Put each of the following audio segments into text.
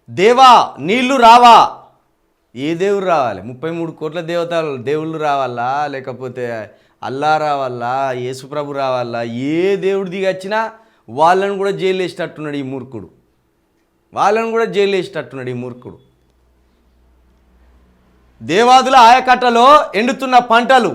దేవా నీళ్లు రావా, ఏ దేవుడు రావాలి? 33 కోట్ల దేవుళ్ళు రావాలా, లేకపోతే అల్లా రావాలా, యేసుప్రభు రావాలా? ఏ దేవుడు దిగొచ్చినా వాళ్ళని కూడా జైలు వేసేటట్టున్నాడు ఈ మూర్ఖుడు. దేవాదుల ఆయకట్టలో ఎండుతున్న పంటలు,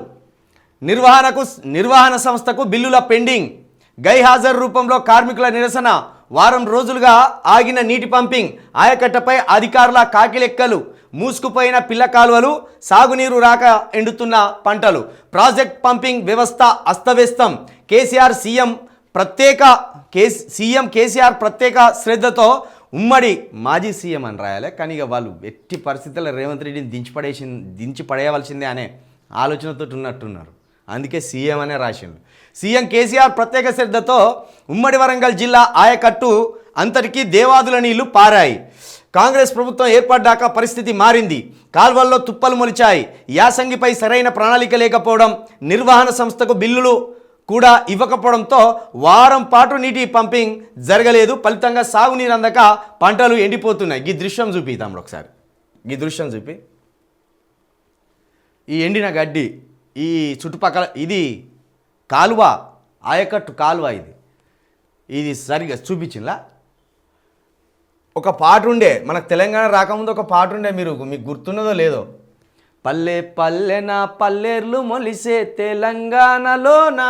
నిర్వహణ సంస్థకు బిల్లుల పెండింగ్, గైహాజరు రూపంలో కార్మికుల నిరసన, వారం రోజులుగా ఆగిన నీటి పంపింగ్, ఆయకట్టపై అధికారుల కాకిలెక్కలు, మూసుకుపోయిన పిల్ల కాలువలు, సాగునీరు రాక ఎండుతున్న పంటలు, ప్రాజెక్ట్ పంపింగ్ వ్యవస్థ అస్తవ్యస్తం. సీఎం కేసీఆర్ ప్రత్యేక శ్రద్ధతో ఉమ్మడి మాజీ సీఎం అని రాయాలి. కానీ ఇక వాళ్ళు ఎట్టి పరిస్థితుల్లో రేవంత్ రెడ్డిని దించి పడేయవలసిందే అనే ఆలోచనతో ఉన్నట్టున్నారు. అందుకే సీఎం అనే రాసిండు. సీఎం కేసీఆర్ ప్రత్యేక శ్రద్ధతో ఉమ్మడి వరంగల్ జిల్లా ఆయకట్టు అంతటికీ దేవాదుల నీళ్లు పారాయి. కాంగ్రెస్ ప్రభుత్వం ఏర్పడ్డాక పరిస్థితి మారింది. కాల్వల్లో తుప్పలు మొలిచాయి. యాసంగిపై సరైన ప్రణాళిక లేకపోవడం, నిర్వహణ సంస్థకు బిల్లులు కూడా ఇవ్వకపోవడంతో వారం పాటు నీటి పంపింగ్ జరగలేదు. ఫలితంగా సాగునీరు అందక పంటలు ఎండిపోతున్నాయి. ఈ దృశ్యం చూపి తమ్ముడు ఒకసారి. ఈ దృశ్యం చూపి, ఈ ఎండిన గడ్డి, ఈ చుట్టుపక్కల, ఇది కాలువ, ఆయకట్టు కాలువ. ఇది సరిగా చూపించిందా? ఒక పాట ఉండే, మనకు తెలంగాణ రాకముందు ఒక పాట ఉండే, మీకు గుర్తున్నదో లేదో, పల్లె పల్లెన పల్లెర్లు మొలిసే తెలంగాణలోనా,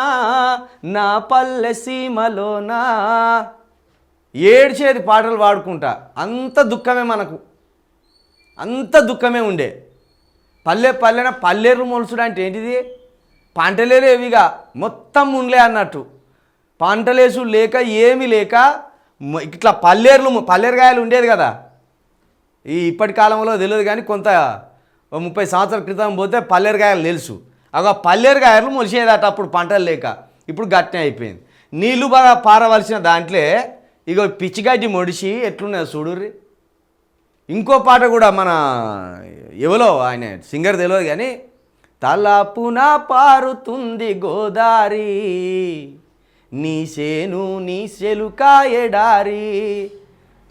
నా పల్లె సీమలోనా. ఏడ్చేది పాటలు పాడుకుంటా. అంత దుఃఖమే ఉండే. పల్లె పల్లెన పల్లెర్లు మొలుసుడు అంటే ఏంటిది? పంటలేవిగా మొత్తం ఉండలే అన్నట్టు. పంటలేసు లేక ఏమీ లేక ఇట్లా పల్లెరగాయలు ఉండేది కదా. ఇప్పటి కాలంలో తెలియదు కానీ కొంత 30 సంవత్సరాల క్రితం పోతే పల్లెరగాయలు తెలుసు. పల్లెరగాయలు మొలిసేదట అప్పుడు పంటలు లేక. ఇప్పుడు గట్టినే అయిపోయింది. నీళ్లు బాగా పారవలసిన దాంట్లో ఇక పిచ్చిగడ్డి మొడిసి ఎట్లున్నది చూడుర్రి. ఇంకో పాట కూడా మన ఎవరో ఆయన సింగర్ తెలియదు కానీ, తలపున పారుతుంది గోదారి, నీ సేను నీ సెలుక ఎడారి.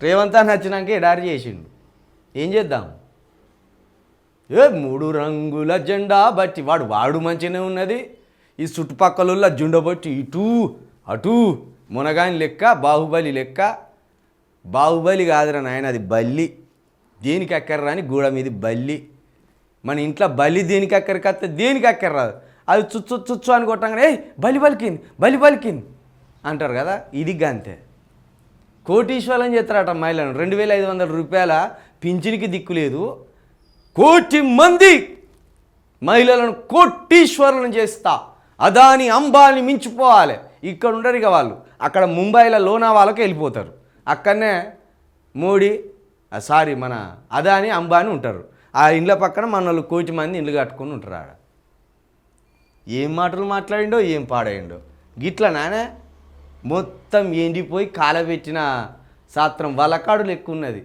రేవంత్ అని వచ్చినాక ఎడారి చేసిండు. ఏం చేద్దాం? 3 రంగుల జెండా బట్టి వాడు మంచిగానే ఉన్నది. ఈ చుట్టుపక్కల జెండా బట్టి ఇటు అటు మునగాని లెక్క, బాహుబలి లెక్క. బాహుబలి కాదురా నాయన, అది బల్లి. దేనికి ఎక్కర్రా అని గూడ మీది బల్లి. మన ఇంట్లో బలి దేనికి ఎక్కరికత్తే దేనికి ఎక్కర్రాదు. అది చుచ్చు అని కొట్టంగానే బలి పలికింది అంటారు కదా. ఇది అంతే. కోటీశ్వరం చేస్తారట మహిళను. 2500 రూపాయల పింఛనికి దిక్కులేదు. 1 కోటి మంది మహిళలను కోటీశ్వరులను చేస్తా, అదాని అంబాని మించిపోవాలి. ఇక్కడ ఉండరు ఇక వాళ్ళు. అక్కడ ముంబైలో లోనావాలాకి వెళ్ళిపోతారు. అక్కడనే మన అదాని అంబాని ఉంటారు. ఆ ఇండ్ల పక్కన మన వాళ్ళు 1 కోటి మంది ఇండ్లు కట్టుకొని ఉంటారు. ఆడ ఏం మాటలు మాట్లాడిండో, ఏం పాడాయిండో. గిట్ల నానే మొత్తం ఎండిపోయి కాలబెట్టిన సాత్రం వలకాడులు ఎక్కువ ఉన్నది.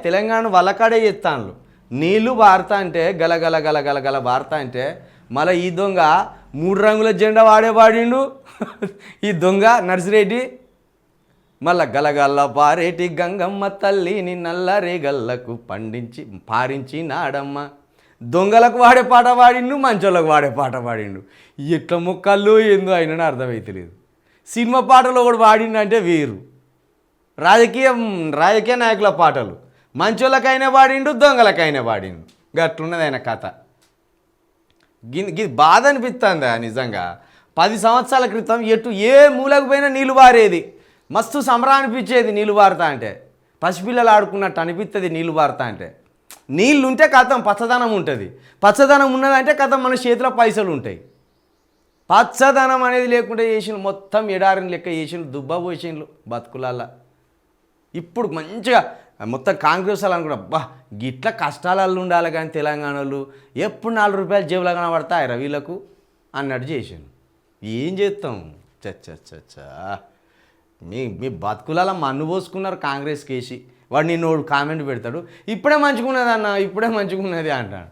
తెలంగాణ వలకాడే చేస్తాను. నీళ్ళు వారుతా అంటే గల వారుతా అంటే మళ్ళీ ఈ దొంగ 3 రంగుల జెండా వాడిండు. ఈ దొంగ నర్సిరెడ్డి మళ్ళా గలగల్ల పారేటి గంగమ్మ తల్లిని నల్లరే గల్లకు పారించి నాడమ్మ. దొంగలకు వాడే పాట పాడిండు, మంచోళ్ళకు వాడే పాట పాడిండు. ఎట్ల మొక్కల్లో ఏందో అయినా అర్థమవుతలేదు. సినిమా పాటలు కూడా పాడిండంటే వేరు. రాజకీయ నాయకుల పాటలు మంచోళ్ళకైనా పాడిండు, దొంగలకైనా పాడిండు. గట్లున్నది ఆయన కథ. బాధ అనిపిస్తుందా నిజంగా? 10 సంవత్సరాల క్రితం ఏ మూలకు పోయినా నీళ్ళు పారేది. మస్తు సంబరం అనిపించేది నీళ్ళు పారుతా అంటే. పసిపిల్లలు ఆడుకున్నట్టు అనిపిస్తుంది నీళ్ళు పారుతా అంటే. నీళ్ళు ఉంటే కథం పచ్చదనం ఉంటుంది. పచ్చదనం ఉన్నదంటే కథం మన చేతిలో పైసలు ఉంటాయి. పచ్చదనం అనేది లేకుండా చేసిండ్రు. మొత్తం ఎడారిని లెక్క చేసిండ్రు, దుబ్బ పోసిండ్రు బతుకులల్లా. ఇప్పుడు మంచిగా మొత్తం కాంగ్రెస్ వాళ్ళు అనుకుంటా, గిట్ల కష్టాలలో ఉండాలి కానీ తెలంగాణలో ఎప్పుడు 4 రూపాయలు జేబులో కనబడతాయిరా వీళ్ళకు అన్నట్టు చేసిండు. ఏం చేస్తాం? చచ్చా మీ బతుకులలో మన్ను పోసుకున్నారు కాంగ్రెస్ కేసి. వాడు నిన్నోడు కామెంట్ పెడతాడు, ఇప్పుడే మంచిగున్నది అన్న, ఇప్పుడే మంచిగున్నది అంటాడు.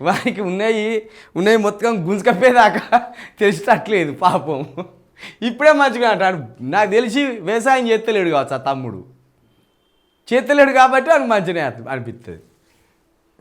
వారికి ఉన్నాయి మొత్తం గుంజుకపోయేదాకా తెలిసేటట్లేదు పాపం. ఇప్పుడే మంచిగా అంటాడు. నాకు తెలిసి వ్యవసాయం చేస్తలేడు కావచ్చు ఆ తమ్ముడు. చేతలేడు కాబట్టి అని మంచిగా అనిపిస్తుంది.